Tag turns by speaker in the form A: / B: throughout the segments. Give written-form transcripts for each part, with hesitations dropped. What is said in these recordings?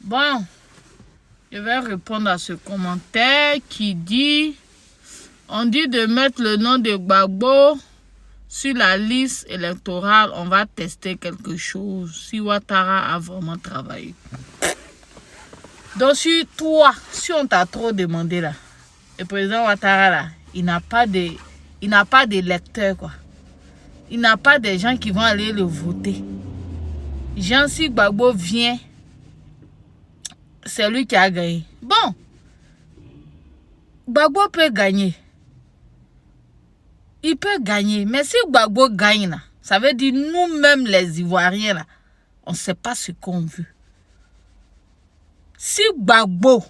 A: Bon, je vais répondre à ce commentaire qui dit, on dit de mettre le nom de Gbagbo sur la liste électorale, on va tester quelque chose, si Ouattara a vraiment travaillé. Donc sur toi, si on t'a trop demandé là, le président Ouattara là, il n'a pas d'électeurs quoi. Il n'a pas des gens qui vont aller le voter. Jean, si Gbagbo vient, c'est lui qui a gagné. Bon, Gbagbo peut gagner. Il peut gagner. Mais si Gbagbo gagne là, ça veut dire nous-mêmes les Ivoiriens là, on ne sait pas ce qu'on veut. Si Gbagbo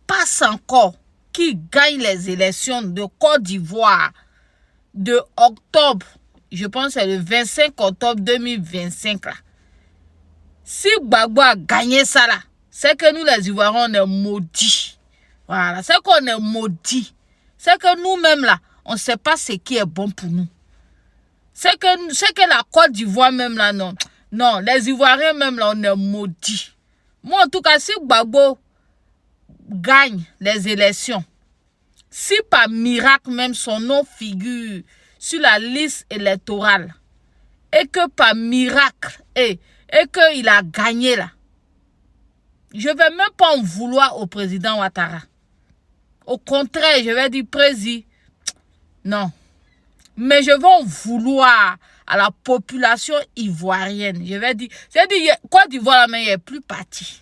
A: passe encore, qui gagne les élections de Côte d'Ivoire de octobre, je pense que c'est le 25 octobre 2025 là. Si Gbagbo a gagné ça là, c'est que nous les Ivoiriens on est maudits. Voilà, c'est qu'on est maudits. C'est que nous-mêmes là, on ne sait pas ce qui est bon pour nous. C'est que la Côte d'Ivoire même là, non. Non, les Ivoiriens même là, on est maudits. Moi en tout cas, si Gbagbo gagne les élections, si par miracle même son nom figure sur la liste électorale, et que par miracle, et qu'il a gagné là, je ne vais même pas en vouloir au président Ouattara. Au contraire, je vais dire, président, non. Mais je vais en vouloir à la population ivoirienne. Je vais dire, Côte d'Ivoire, mais il n'est plus parti.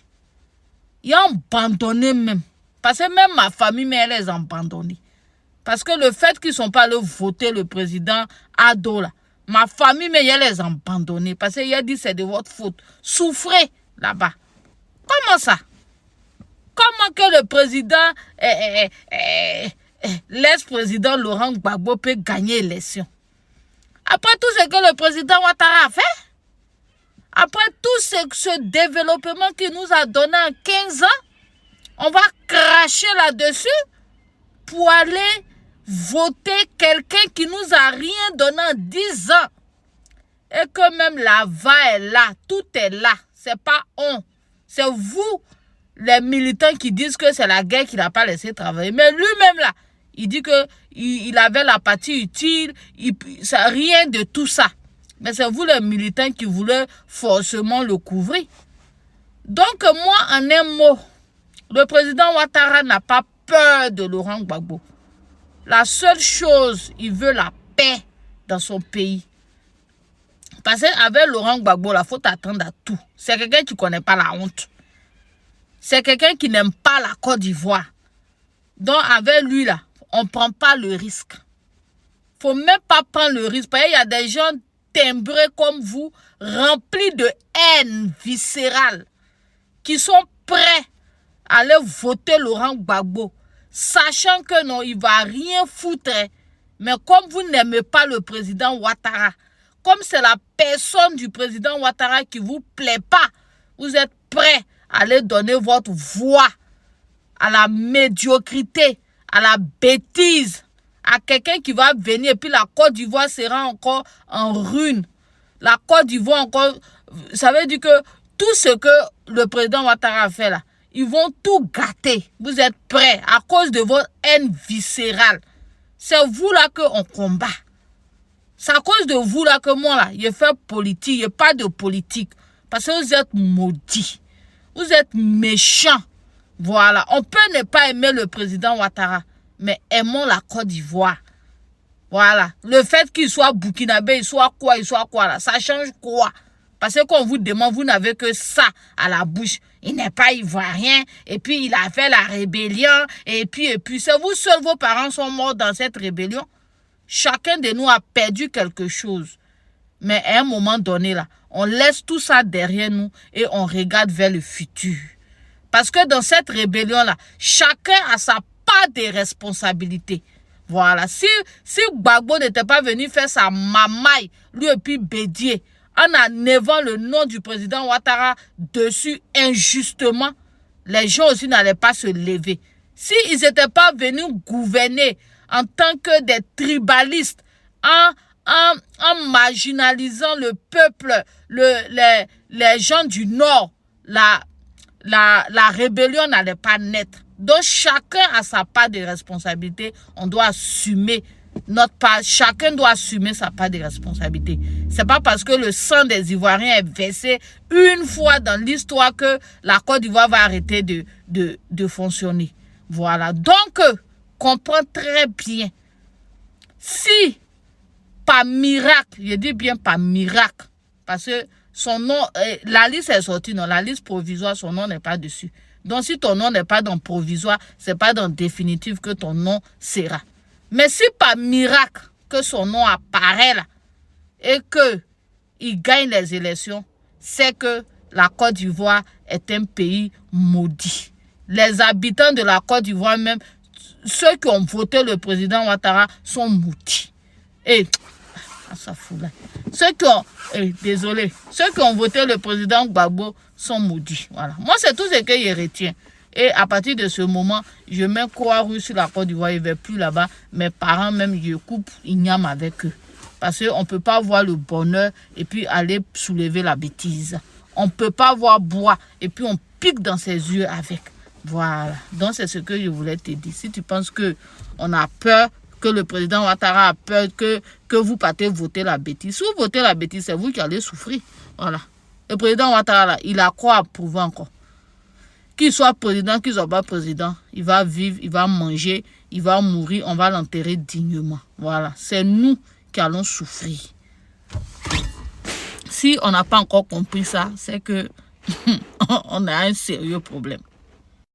A: Ils ont abandonné même. Parce que même ma famille, mais elle les a abandonnés. Parce que le fait qu'ils ne sont pas allés voter le président Ado, là, ma famille, mais elle les a abandonnés. Parce qu'il a dit c'est de votre faute. Souffrez là-bas. Comment ça? Comment que le président, l'ex-président Laurent Gbagbo peut gagner l'élection? Après tout ce que le président Ouattara a fait, après tout ce développement qu'il nous a donné en 15 ans, on va cracher là-dessus pour aller voter quelqu'un qui nous a rien donné en 10 ans. Et que même la va est là, tout est là. C'est pas on. C'est vous, les militants, qui disent que c'est la guerre qui n'a pas laissé travailler. Mais lui-même là, il dit qu'il avait la partie utile, rien de tout ça. Mais c'est vous les militants qui voulez forcément le couvrir. Donc moi, en un mot, le président Ouattara n'a pas peur de Laurent Gbagbo. La seule chose, il veut la paix dans son pays. Parce qu'avec Laurent Gbagbo, il faut attendre à tout. C'est quelqu'un qui ne connaît pas la honte. C'est quelqu'un qui n'aime pas la Côte d'Ivoire. Donc avec lui, là, on ne prend pas le risque. Il ne faut même pas prendre le risque. Parce qu'il y a des gens timbrés comme vous, remplis de haine viscérale, qui sont prêts à aller voter Laurent Gbagbo, sachant que non, il ne va rien foutre. Mais comme vous n'aimez pas le président Ouattara, comme c'est la personne du président Ouattara qui ne vous plaît pas, vous êtes prêts à aller donner votre voix à la médiocrité, à la bêtise, à quelqu'un qui va venir et puis la Côte d'Ivoire sera encore en ruine. La Côte d'Ivoire encore, ça veut dire que tout ce que le président Ouattara a fait là, ils vont tout gâter. Vous êtes prêts à cause de votre haine viscérale. C'est vous là qu'on combat. C'est à cause de vous là que moi là, je fais politique, il n'y a pas de politique. Parce que vous êtes maudits. Vous êtes méchants. Voilà. On peut ne pas aimer le président Ouattara, mais aimons la Côte d'Ivoire. Voilà. Le fait qu'il soit burkinabé, il soit quoi là, ça change quoi? Parce que quand on vous demande, vous n'avez que ça à la bouche. Il n'est pas ivoirien, et puis il a fait la rébellion, et puis c'est vous seuls, vos parents sont morts dans cette rébellion. Chacun de nous a perdu quelque chose. Mais à un moment donné, là, on laisse tout ça derrière nous et on regarde vers le futur. Parce que dans cette rébellion-là, chacun a sa part de responsabilité. Voilà. Si Gbagbo n'était pas venu faire sa mamaille, lui et puis Bédier, en enlevant le nom du président Ouattara dessus injustement, les gens aussi n'allaient pas se lever. S'ils n'étaient pas venus gouverner en tant que des tribalistes, en marginalisant le peuple, les gens du Nord, la rébellion n'allait pas naître. Donc, chacun a sa part de responsabilité. On doit assumer notre part. Chacun doit assumer sa part de responsabilité. C'est pas parce que le sang des Ivoiriens est versé une fois dans l'histoire que la Côte d'Ivoire va arrêter de fonctionner. Voilà. Donc, comprends très bien. Si, par miracle, je dis bien par miracle, parce que son nom, la liste est sortie, non, la liste provisoire, son nom n'est pas dessus. Donc, si ton nom n'est pas dans provisoire, c'est pas dans définitif que ton nom sera. Mais si par miracle que son nom apparaît là et que il gagne les élections, c'est que la Côte d'Ivoire est un pays maudit. Les habitants de la Côte d'Ivoire même, ceux qui ont voté le président Ouattara sont maudits. Et ça fout là. Ceux qui ont voté le président Gbagbo sont maudits. Voilà. Moi, c'est tout ce que je retiens. Et à partir de ce moment, je mets Croix-Rouge sur la Côte d'Ivoire, je ne vais plus là-bas. Mes parents même, je coupe igname avec eux. Parce qu'on ne peut pas voir le bonheur et puis aller soulever la bêtise. On ne peut pas voir bois et puis on pique dans ses yeux avec. Voilà. Donc, c'est ce que je voulais te dire. Si tu penses qu'on a peur, que le président Ouattara a peur que vous partez voter la bêtise. Si vous votez la bêtise, c'est vous qui allez souffrir. Voilà. Le président Ouattara, là, il a quoi à prouver encore? Qu'il soit président, qu'il soit pas président, il va vivre, il va manger, il va mourir, on va l'enterrer dignement. Voilà. C'est nous qui allons souffrir. Si on n'a pas encore compris ça, c'est que on a un sérieux problème.